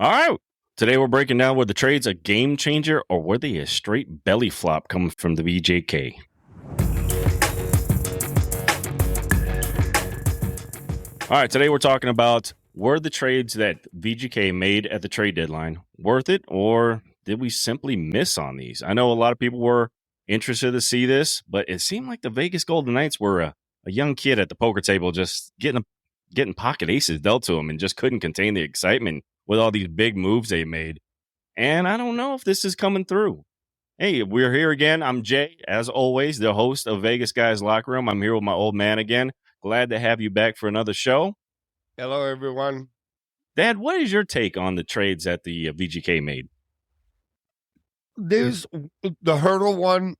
All right. Today we're breaking down were the trades a game changer or were they a straight belly flop coming from the VJK? All right. Today we're talking about were the trades that VGK made at the trade deadline worth it or did we simply miss on these? I know a lot of people were interested to see this, but it seemed like the Vegas Golden Knights were a young kid at the poker table just getting pocket aces dealt to him and just couldn't contain the excitement with all these big moves they made. And I don't know if this is coming through. Hey, we're here again. I'm Jay, as always, the host of Vegas Guys Locker Room. I'm here with my old man again. Glad to have you back for another show. Hello, everyone. Dad, what is your take on the trades that the VGK made? There's the Hertle one,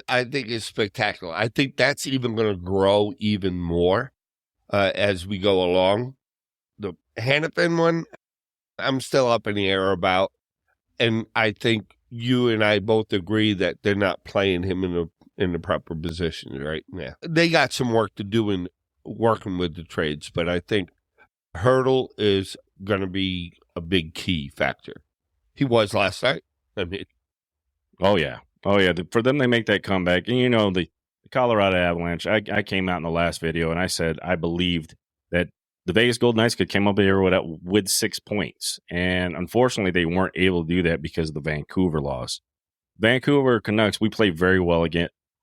I think, is spectacular. I think that's even going to grow even more as we go along. The Hanifin one, I'm still up in the air about. And I think you and I both agree that they're not playing him in the proper position right now. They got some work to do in working with the trades, but I think Hertle is going to be a big key factor. He was last night. I mean, oh yeah. For them, they make that comeback, and the Colorado Avalanche. I came out in the last video and I said I believed that the Vegas Golden Knights could come up here with 6 points, and unfortunately, they weren't able to do that because of the Vancouver loss. Vancouver Canucks, we played very well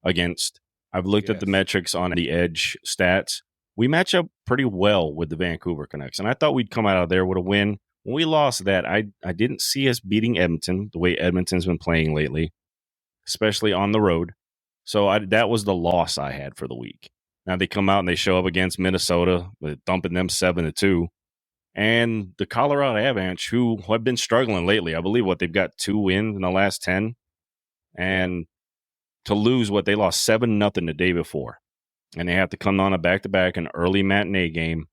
against. I've looked at the metrics on the Edge stats. We match up pretty well with the Vancouver Canucks, and I thought we'd come out of there with a win. When we lost that, I didn't see us beating Edmonton the way Edmonton's been playing lately, especially on the road. So that was the loss I had for the week. Now they come out and they show up against Minnesota, dumping them 7-2. And the Colorado Avalanche, who have been struggling lately, I believe they've got 2 wins in the last 10. And to lose they lost 7-0 the day before. And they have to come on a back-to-back, an early matinee game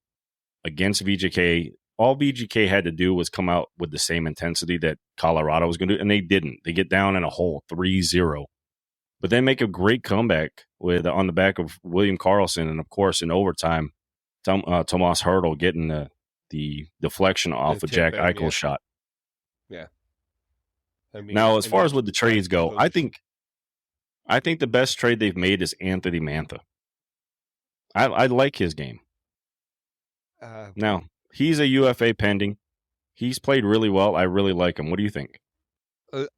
against VGK. All VGK had to do was come out with the same intensity that Colorado was going to do, and they didn't. They get down in a hole 3-0. But they make a great comeback on the back of William Karlsson, and of course in overtime, Tomas Hertl getting the deflection off of Jack Eichel's shot. Yeah. Now, as far as with the trades go, I think the best trade they've made is Anthony Mantha. I like his game. Now, he's a UFA pending. He's played really well. I really like him. What do you think?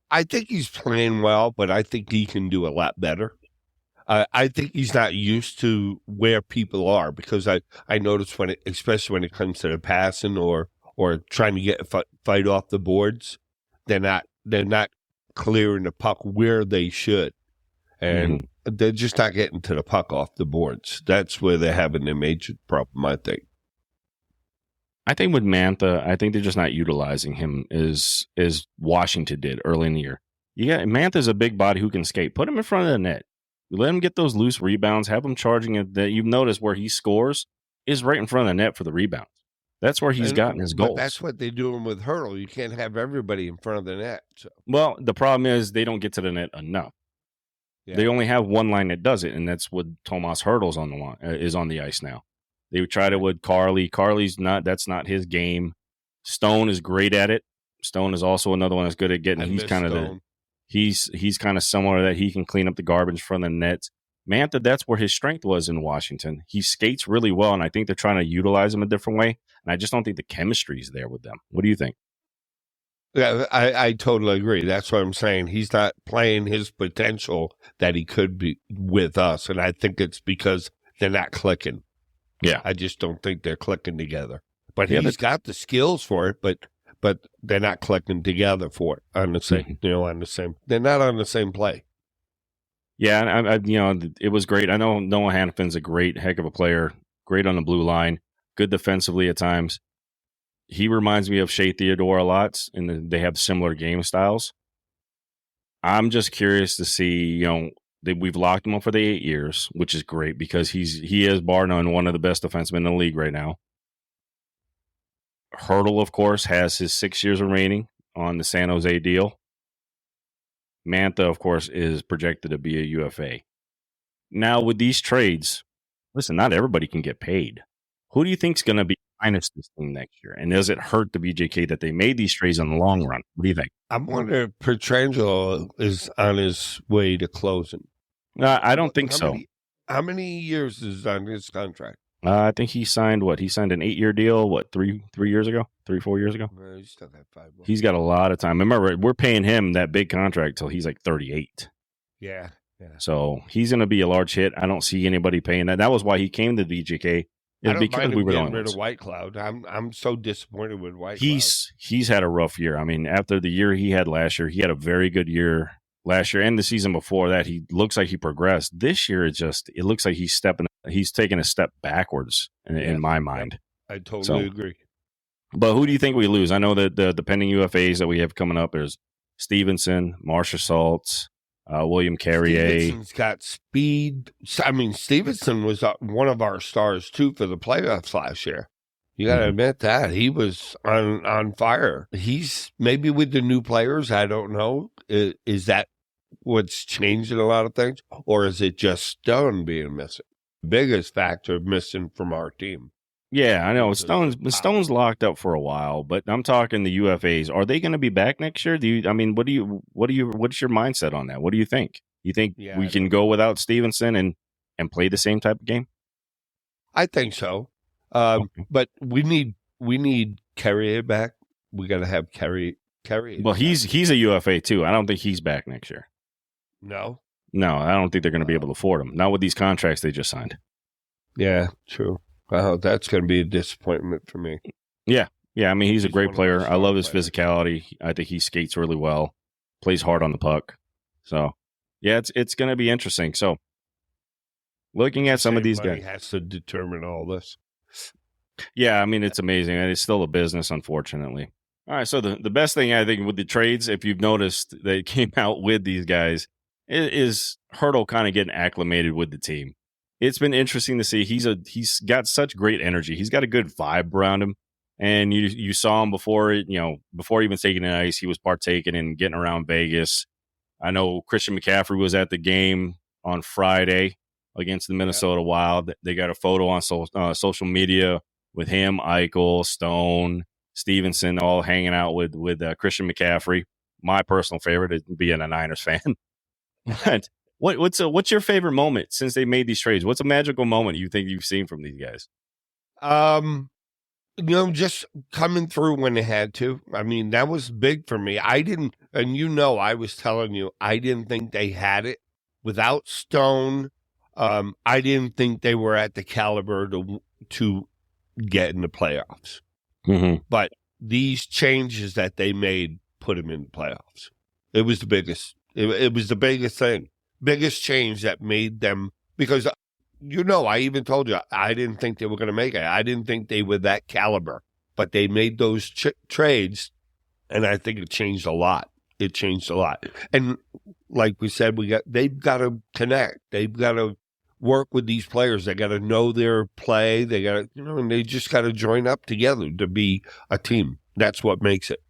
I think he's playing well, but I think he can do a lot better. I think he's not used to where people are because I notice especially when it comes to the passing or trying to get a fight off the boards, they're not clearing the puck where they should, and they're just not getting to the puck off the boards. That's where they're having their major problem, I think. I think with Mantha, I think they're just not utilizing him as Washington did early in the year. Mantha's a big body who can skate. Put him in front of the net. Let him get those loose rebounds. Have him charging it. That you've noticed where he scores is right in front of the net for the rebounds. That's where he's gotten his goals. But that's what they're doing with Hertle. You can't have everybody in front of the net. So. Well, the problem is they don't get to the net enough. Yeah. They only have one line that does it, and that's what Tomas Hertl's on the line is on the ice now. They tried it with Carly. Carly's not. That's not his game. Stone is great at it. Stone is also another one that's good at getting. He's kind of he's kind of similar that he can clean up the garbage from the net. Mantha, that's where his strength was in Washington. He skates really well, and I think they're trying to utilize him a different way. And I just don't think the chemistry is there with them. What do you think? Yeah, I totally agree. That's what I'm saying. He's not playing his potential that he could be with us, and I think it's because they're not clicking. Yeah, I just don't think they're clicking together. But he's got the skills for it, but they're not clicking together for it on the same. On the same. They're not on the same play. Yeah, it was great. I know Noah Hanifin's a heck of a player. Great on the blue line. Good defensively at times. He reminds me of Shea Theodore a lot, and they have similar game styles. I'm just curious to see, we've locked him up for the 8 years, which is great because he is bar none one of the best defensemen in the league right now. Hertle, of course, has his 6 years remaining on the San Jose deal. Mantha, of course, is projected to be a UFA. Now, with these trades, listen, not everybody can get paid. Who do you think's going to be minus this team next year? And does it hurt the BJK that they made these trades in the long run? What do you think? I'm wondering if Pietrangelo is on his way to closing. I don't think so. How many years is on his contract? I think he signed what? He signed an 8-year deal, 4 years ago? He's still got 5 more. He's got a lot of time. Remember, we're paying him that big contract till he's like 38. Yeah. So he's going to be a large hit. I don't see anybody paying that. That was why he came to the VGK. I don't mind him getting rid of White Cloud. I'm so disappointed with White Cloud. He's had a rough year. I mean, after the year he had last year, he had a very good year last year, and the season before that, he looks like he progressed. This year, it looks like he's taking a step backwards in my mind. I totally agree. But who do you think we lose? I know that the pending UFAs that we have coming up is Stevenson, Marcia Saltz, William Carrier. Stevenson's got speed. I mean, Stevenson was one of our stars, too, for the playoffs last year. You got to admit that. He was on fire. He's maybe with the new players, I don't know. Is that what's changed in a lot of things? Or is it just Stone being missing? Biggest factor missing from our team. Yeah, I know. Stone's locked up for a while, but I'm talking the UFAs. Are they going to be back next year? What's your mindset on that? What do you think? You think we can go without Stevenson and play the same type of game? I think so. But we need Carrier back. We got to have Carrier. Well, he's a UFA too. I don't think he's back next year. No, I don't think they're going to be able to afford him. Not with these contracts they just signed. Yeah, true. Well, that's going to be a disappointment for me. Yeah. I mean, he's a great player. I love his physicality. I think he skates really well, plays hard on the puck. So, yeah, it's going to be interesting. So, looking at some of these guys, has to determine all this. Yeah, I mean, it's amazing, and it's still a business, unfortunately. All right, so the best thing I think with the trades, if you've noticed, they came out with these guys, is Hertle kind of getting acclimated with the team. It's been interesting to see. He's got such great energy. He's got a good vibe around him, and you saw him before even taking an ice. He was partaking in getting around Vegas. I know Christian McCaffrey was at the game on Friday against the Minnesota Wild. They got a photo on social media with him, Eichel, Stone, Stevenson, all hanging out with Christian McCaffrey. My personal favorite is being a Niners fan. But what's your favorite moment since they made these trades? What's a magical moment you think you've seen from these guys? Just coming through when they had to. I mean, that was big for me. I was telling you, I didn't think they had it without Stone. I didn't think they were at the caliber to get in the playoffs. Mm-hmm. But these changes that they made put them in the playoffs. It was the biggest. It was the biggest thing. Biggest change that made them, because I even told you I didn't think they were going to make it. I didn't think they were that caliber, but they made those trades, and I think it changed a lot. It changed a lot, and like we said, they've got to connect. They've got to work with these players. They got to know their play. They got to, and they just got to join up together to be a team. That's what makes it,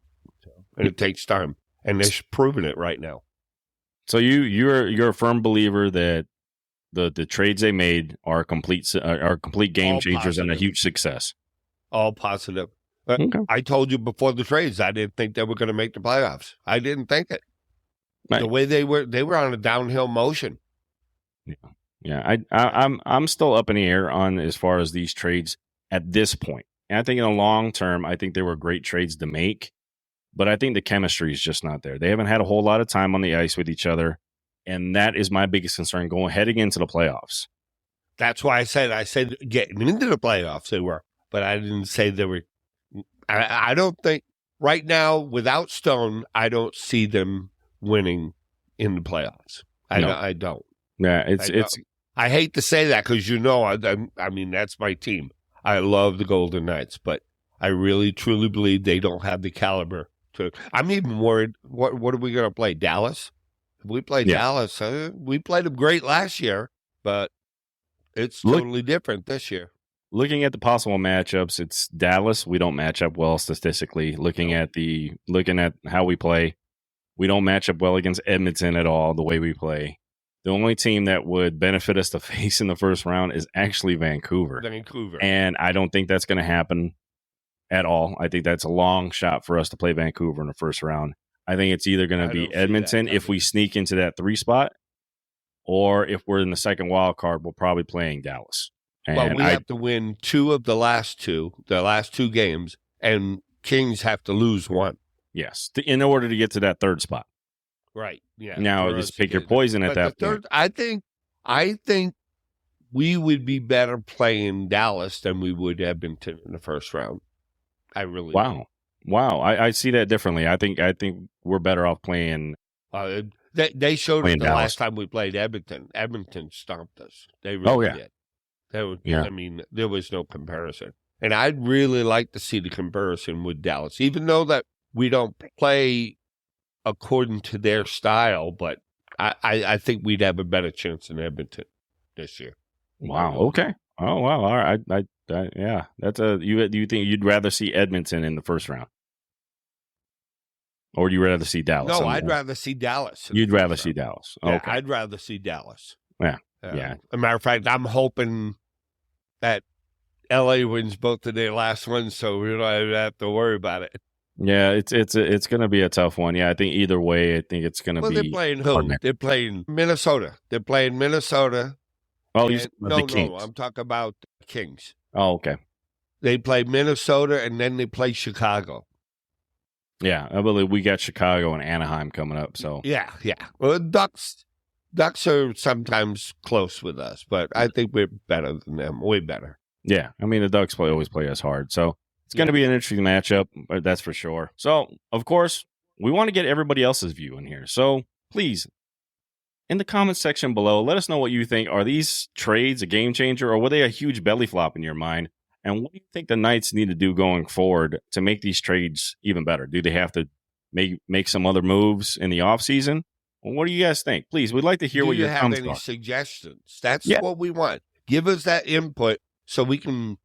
and it takes time, and they're proving it right now. So you're a firm believer that the trades they made are complete game All changers positive. and a huge success. All positive. Okay. I told you before the trades, I didn't think they were going to make the playoffs. I didn't think it. Right. The way they were on a downhill motion. Yeah. I'm still up in the air on as far as these trades at this point. And I think in the long term, I think they were great trades to make. But I think the chemistry is just not there. They haven't had a whole lot of time on the ice with each other. And that is my biggest concern heading into the playoffs. That's why I said getting into the playoffs they were. But I didn't say they were. I don't think right now, without Stone, I don't see them winning in the playoffs. I don't. Yeah, I hate to say that because I mean, that's my team. I love the Golden Knights, but I really, truly believe they don't have the caliber. I'm even worried. What are we going to play? Dallas? If we play Dallas, we played them great last year, but it's totally different this year. Looking at the possible matchups, it's Dallas. We don't match up well statistically. Looking at how we play, we don't match up well against Edmonton at all. The way we play, the only team that would benefit us to face in the first round is actually Vancouver. And I don't think that's going to happen at all. I think that's a long shot for us to play Vancouver in the first round. I think it's either going to be Edmonton if we sneak into that 3 spot, or if we're in the second wild card, we'll probably playing Dallas. Well, we have to win 2 of the last 2 games, and Kings have to lose 1. Yes, in order to get to that 3rd spot. Right. Yeah. Now just pick your poison at that point. I think we would be better playing Dallas than we would Edmonton in the first round. I really do. Wow. I see that differently. I think we're better off playing. They showed it the last time we played Edmonton. Edmonton stomped us. They really did. I mean, there was no comparison. And I'd really like to see the comparison with Dallas, even though that we don't play according to their style, but I think we'd have a better chance in Edmonton this year. Wow. Okay. Oh, wow. All right. Yeah. That's you think you'd rather see Edmonton in the first round? Or would you rather see Dallas? No, I'd rather see Dallas. You'd rather see Dallas. Okay. Yeah, I'd rather see Dallas. Yeah. As a matter of fact, I'm hoping that LA wins both of their last ones, so we don't have to worry about it. Yeah, it's going to be a tough one. Yeah, I think either way, I think it's going to be. Well, they're playing who? They're playing Minnesota. Oh, the Kings. No, I'm talking about the Kings. Oh, okay. They play Minnesota, and then they play Chicago. Yeah, I believe we got Chicago and Anaheim coming up. So yeah. Well, Ducks are sometimes close with us, but I think we're better than them. Way better. Yeah, I mean the Ducks always play us hard, so it's going to be an interesting matchup. That's for sure. So, of course, we want to get everybody else's view in here. So, please, in the comments section below, let us know what you think. Are these trades a game changer, or were they a huge belly flop in your mind? And what do you think the Knights need to do going forward to make these trades even better? Do they have to make some other moves in the offseason? Well, what do you guys think? Please, we'd like to hear what your comments are. Do you have any suggestions? That's what we want. Give us that input so we can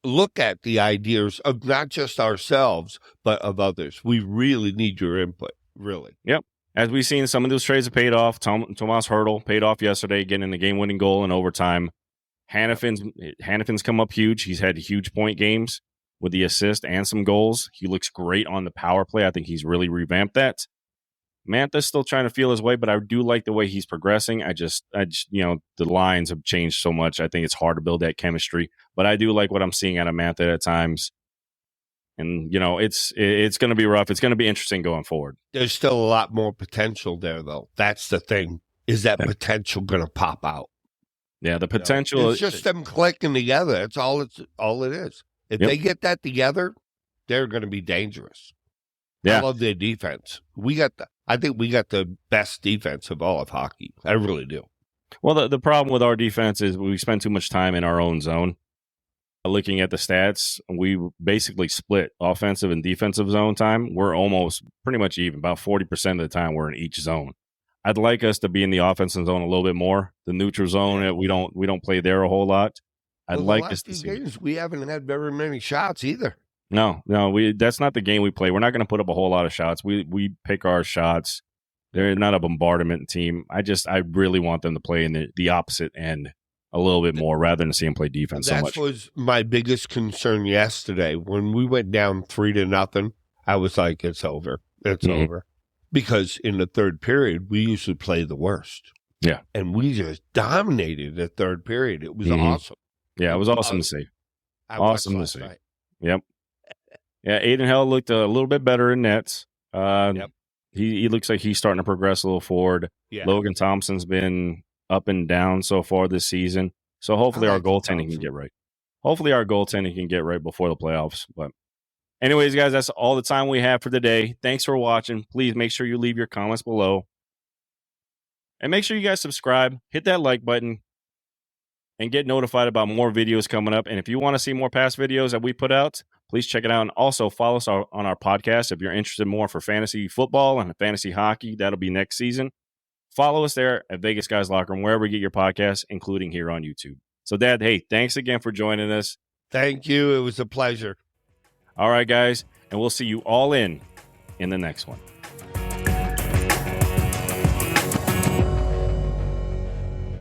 look at the ideas of not just ourselves, but of others. We really need your input, really. Yep. As we've seen, some of those trades have paid off. Tomas Hertl paid off yesterday, getting the game-winning goal in overtime. Hanifin's come up huge. He's had huge point games with the assist and some goals. He looks great on the power play. I think he's really revamped that. Mantha's still trying to feel his way, but I do like the way he's progressing. I just, the lines have changed so much. I think it's hard to build that chemistry, but I do like what I'm seeing out of Mantha at times. And, it's going to be rough. It's going to be interesting going forward. There's still a lot more potential there, though. That's the thing. Is that potential going to pop out? Yeah, the potential. It's just them clicking together. That's all it is. If they get that together, they're going to be dangerous. Yeah. I love their defense. I think we got the best defense of all of hockey. I really do. Well, the problem with our defense is we spend too much time in our own zone. Looking at the stats, we basically split offensive and defensive zone time. We're almost pretty much even. About 40% of the time we're in each zone. I'd like us to be in the offensive zone a little bit more. The neutral zone, we don't play there a whole lot. I'd like us to see games. We haven't had very many shots either. No, that's not the game we play. We're not going to put up a whole lot of shots. We pick our shots. They're not a bombardment team. I really want them to play in the opposite end a little bit more rather than see them play defense so much. That was my biggest concern yesterday. When we went down 3-0, I was like, it's over. It's over. Because in the third period, we usually play the worst. Yeah. And we just dominated the third period. It was awesome. Yeah, it was awesome to see. Awesome to see. Yep. Yeah, Aiden Hell looked a little bit better in nets. He looks like he's starting to progress a little forward. Yeah. Logan Thompson's been up and down so far this season. So hopefully our goaltending can get right. Hopefully our goaltending can get right before the playoffs. But anyways, guys, that's all the time we have for today. Thanks for watching. Please make sure you leave your comments below. And make sure you guys subscribe, hit that like button, and get notified about more videos coming up. And if you want to see more past videos that we put out, please check it out. And also follow us on our podcast if you're interested more for fantasy football and fantasy hockey. That'll be next season. Follow us there at Vegas Guys Locker Room, wherever you get your podcasts, including here on YouTube. So, Dad, hey, thanks again for joining us. Thank you. It was a pleasure. All right, guys, and we'll see you all in the next one.